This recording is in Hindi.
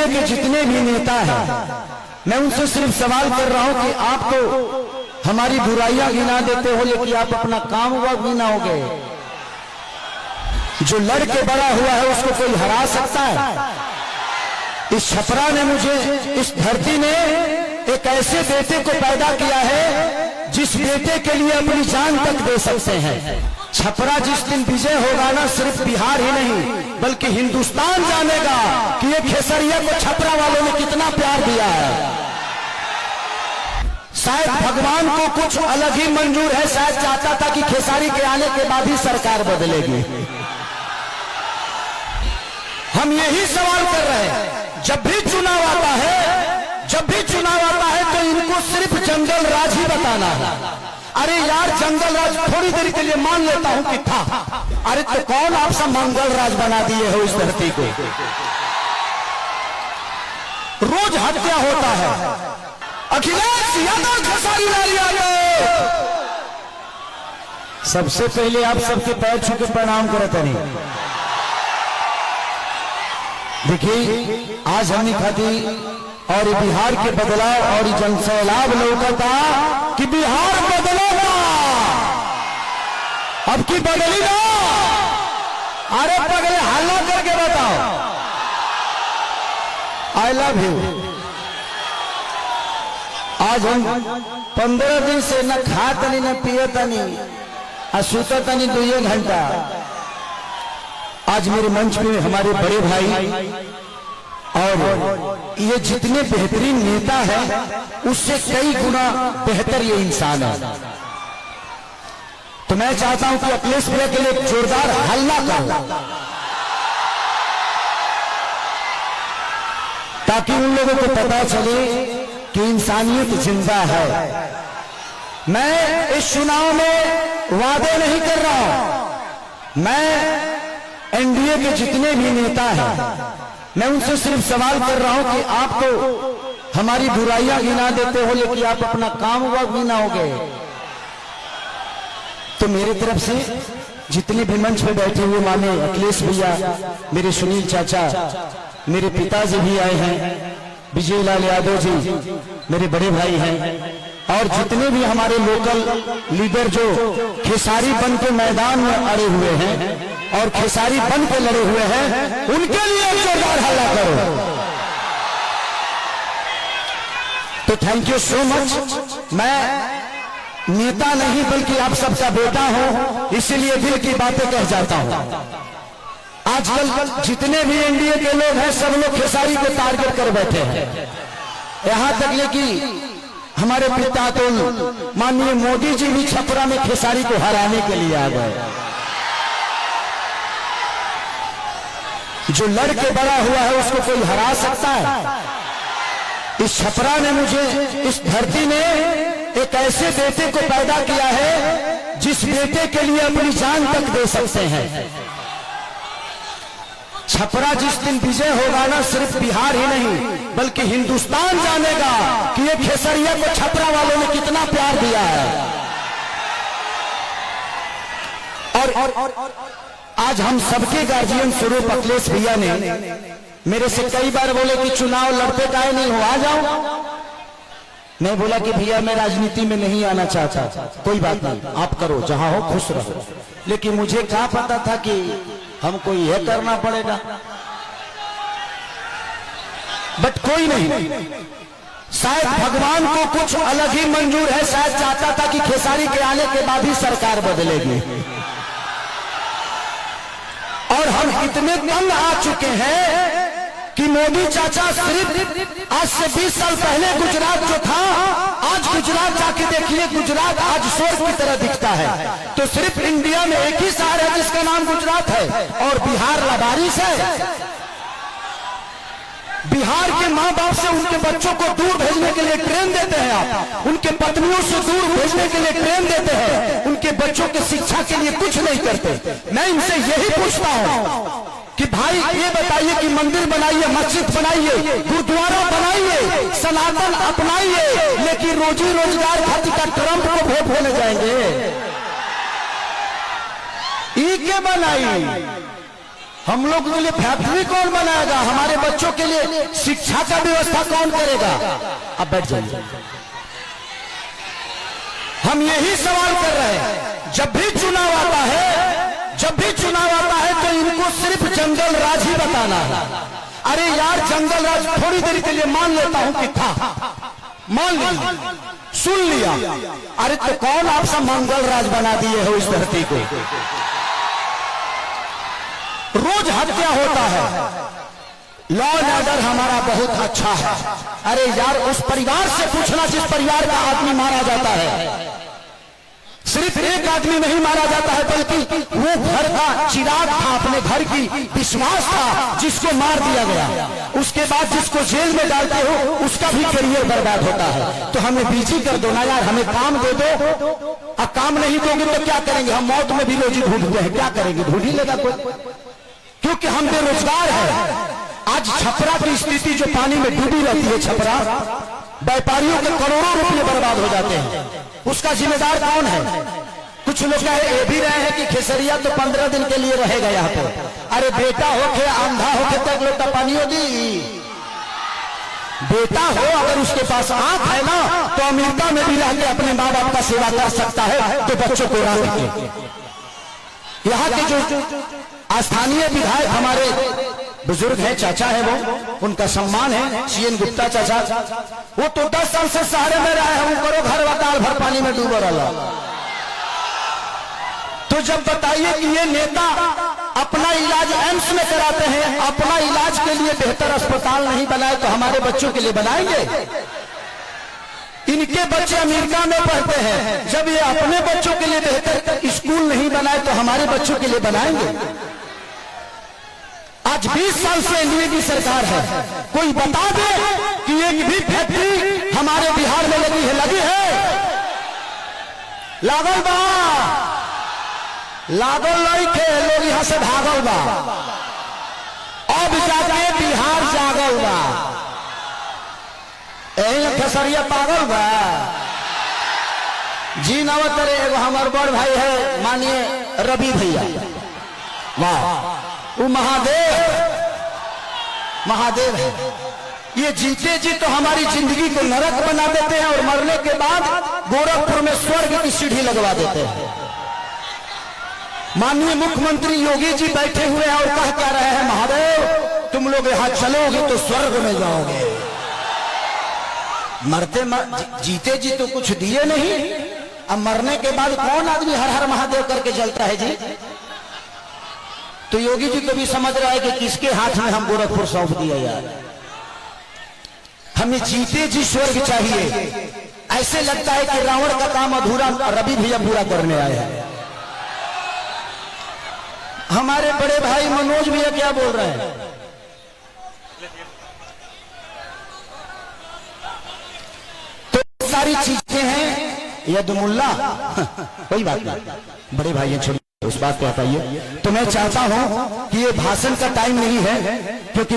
एनडीए के जितने भी नेता हैं, मैं उनसे सिर्फ सवाल कर रहा हूं कि आप तो हमारी बुराइयां गिना देते हो, लेकिन आप अपना काम हुआ गिनाओगे? जो लड़के बड़ा हुआ है उसको कोई हरा सकता है? इस छपरा ने मुझे, इस धरती ने एक ऐसे बेटे को पैदा किया है जिस बेटे के लिए अपनी जान तक दे सकते हैं। छपरा जिस दिन विजय होगा ना, सिर्फ बिहार ही नहीं बल्कि हिंदुस्तान जानेगा कि ये खेसरिया को छपरा वालों ने कितना प्यार दिया है। शायद भगवान को कुछ अलग ही मंजूर है, शायद चाहता था कि खेसारी के आने के बाद ही सरकार बदलेगी। हम यही सवाल कर रहे हैं, जब भी चुनाव आता है, जब भी चुनाव आता है तो इनको सिर्फ जंगल राज ही बताना है। अरे यार, जंगल राज थोड़ी देर के लिए मान लेता हूं कि था, अरे तो कौन आप सब मंगल राज बना दिए हो इस धरती को? रोज हत्या होता है। अखिलेश यादव, खेसारी लाल यादव, सबसे पहले आप सबके पैर छू के प्रणाम करते नहीं। देखिए, आज हमने खाती और बिहार के बदलाव और जनसैलाब लौकता कि बिहार बदलेगा, अब की बदलेगा। अरे पगले हल्ला करके बताओ, आई लव यू। आज हम 15 दिन से न खातनी न पियतनी और सुततनी 2 घंटा। आज मेरे मंच में हमारे बड़े भाई और ये जितने बेहतरीन नेता हैं उससे कई गुना बेहतर ये इंसान है। तो मैं चाहता हूं कि अखिलेश भैया के लिए एक जोरदार हल्ला करो, ताकि उन लोगों को पता चले कि इंसानियत जिंदा है। मैं इस चुनाव में वादे नहीं कर रहा हूं, मैं एनडीए के जितने भी नेता हैं, मैं उनसे सिर्फ सवाल कर रहा हूं कि आप तो हमारी बुराइयां गिना देते हो, लेकिन आप अपना काम हुआ गिनाओगे? तो मेरे तरफ से जितने भी मंच पे बैठे हुए, माने अखिलेश भैया, मेरे सुनील चाचा, मेरे पिताजी भी आए हैं, विजय लाल यादव जी मेरे बड़े भाई हैं, और जितने भी हमारे लोकल लीडर जो खेसारी बन के मैदान में अड़े हुए हैं और खेसारी बन के लड़े हुए हैं, उनके लिए जोरदार हल्ला करो। तो थैंक यू सो मच। मैं नेता नहीं बल्कि आप सबका बेटा हूं, इसीलिए दिल की बातें कह जाता हूं। आजकल जितने भी एनडीए के लोग हैं, सब लोग खेसारी को टारगेट कर बैठे हैं। यहां तक ले कि हमारे पिता तो माननीय मोदी जी भी छपरा में खेसारी को हराने के लिए आ गए। जो लड़के बड़ा हुआ है उसको कोई हरा सकता है? इस छपरा ने मुझे, इस धरती ने एक ऐसे बेटे को पैदा किया है जिस बेटे के लिए अपनी जान तक दे सकते हैं। छपरा जिस दिन विजय होगा ना, सिर्फ बिहार ही नहीं बल्कि हिंदुस्तान जानेगा कि ये खेसरिया को छपरा वालों ने कितना प्यार दिया है। और आज हम सबके गार्जियन स्वरूप अखिलेश भैया ने मेरे से कई बार बोले कि चुनाव लड़ते काहे नहीं हो, आ जाओ। मैं बोला कि भैया मैं राजनीति में नहीं आना चाहता, कोई बात नहीं, आप करो, जहां हो खुश रहो। लेकिन मुझे क्या पता था कि हमको यह करना पड़ेगा। बट कोई नहीं, शायद भगवान को कुछ अलग ही मंजूर है, शायद चाहता था कि खेसारी के आने के बाद ही सरकार बदलेगी। और हम इतने तंग आ चुके हैं कि मोदी चाचा सिर्फ आज से 20 साल पहले गुजरात जो था, आज गुजरात जाके देखिए, गुजरात आज स्वर्ग की तरह दिखता है। तो सिर्फ इंडिया में एक ही शहर है जिसका नाम गुजरात है, और बिहार लबारिश है। बिहार के माँ बाप से उनके बच्चों को दूर भेजने के लिए ट्रेन देते हैं आप, उनके पत्नियों से दूर भेजने के लिए ट्रेन देते हैं, उनके बच्चों के शिक्षा के लिए कुछ नहीं करते। मैं इनसे यही पूछता हूँ कि भाई ये बताइए कि मंदिर बनाइए, मस्जिद बनाइए, गुरुद्वारा बनाइए, सनातन अपनाइए, लेकिन रोजी रोजगार खातिर का ट्रंप को वोट देने जाएंगे? ई के बनाई हम लोग के लिए फैक्ट्री कौन बनाएगा? हमारे बच्चों के लिए शिक्षा का व्यवस्था कौन करेगा? अब बैठ जाइए। हम यही सवाल कर रहे हैं। जब भी चुनाव आता है तो इनको सिर्फ जंगल राज ही बताना है। अरे यार, जंगल राज थोड़ी देर के लिए मान लेता हूं कि था, मान लीजिए, सुन लिया। अरे तो कौन आपसा मंगल राज बना दिए हो इस धरती को? रोज हत्या होता है। लॉ एंड ऑर्डर हमारा बहुत अच्छा है। अरे यार, उस परिवार से पूछना जिस परिवार का आदमी मारा जाता है। सिर्फ एक आदमी नहीं मारा जाता है, बल्कि वो घर का चिराग था, अपने घर की विश्वास था, जिसको मार दिया गया। उसके बाद जिसको जेल में डालते हो उसका भी करियर बर्बाद होता है। तो हमें बिजी कर दो ना यार, हमें काम दे दो। अब काम नहीं दोगे तो क्या करेंगे? हम मौत में भी रोजी ढूंढते हैं, क्या करेंगे? ढूंढ ही लेगा कोई, क्योंकि हम बेरोजगार हैं। आज छपरा की स्थिति जो पानी में डूबी रहती है, छपरा व्यापारियों के करोड़ों रुपए बर्बाद हो जाते हैं। उसका जिम्मेदार कौन है? कुछ लोग ये भी रहे हैं कि खेसरिया तो 15 दिन के लिए रहेगा यहाँ पर। अरे बेटा होके अंधा होके तक लोटा पानियों दी। बेटा हो अगर उसके पास आंख है ना, तो अमेरिका में भी रह के अपने माँ बाप का सेवा कर सकता है। तो बच्चों को राह के यहाँ के जो स्थानीय विधायक हमारे बुजुर्ग हैं, चाचा है, वो उनका सम्मान है, सीएन गुप्ता चाचा। वो तो 10 साल से शहर में रहे हैं, करो घर वाताल भर पानी में डूबा रहा। तो जब बताइए कि ये नेता अपना इलाज एम्स में कराते हैं, अपना इलाज के लिए बेहतर अस्पताल नहीं बनाए तो हमारे बच्चों के लिए बनाएंगे? इनके बच्चे अमेरिका में पढ़ते हैं, जब ये अपने बच्चों के लिए बेहतर स्कूल नहीं बनाए तो हमारे बच्चों के लिए बनाएंगे? आज 20 साल से एनडीए की सरकार है, कोई बता दे कि एक भी फैक्ट्री हमारे बिहार में लगी है? लगी है? लागल बा, लागल नहीं थे, लोग यहां से भागल बा। अब जाके बिहार जागल बा। खेसरिया पागल बा जी। नवतरे एगो हमार बड़ भाई है, मानिए रवि भैया, वाह, वो महादेव है। ये जीते जी तो हमारी जिंदगी को नरक बना देते हैं और मरने के बाद गोरखपुर में स्वर्ग की सीढ़ी लगवा देते हैं। माननीय मुख्यमंत्री योगी जी बैठे हुए हैं और कह क्या रहे हैं, महादेव तुम लोग यहां चलोगे तो स्वर्ग में जाओगे। जीते जी तो कुछ दिए नहीं, अब मरने के बाद कौन आदमी हर हर महादेव करके जलता है जी? तो योगी जी को भी समझ रहा है कि किसके हाथ में हम गोरखपुर सौंप दिया यार। हमें जीते जी स्वर्ग चाहिए। ऐसे लगता है कि रावण का काम अधूरा रवि भैया पूरा करने आए हैं। हमारे बड़े भाई मनोज भैया क्या बोल रहे हैं? तो सारी चीजें हैं यदमुल्ला कोई बात नहीं, बड़े भाई हैं, छोड़िए उस बात को हटाइए। तो मैं चाहता हूं कि ये भाषण का टाइम नहीं है, क्योंकि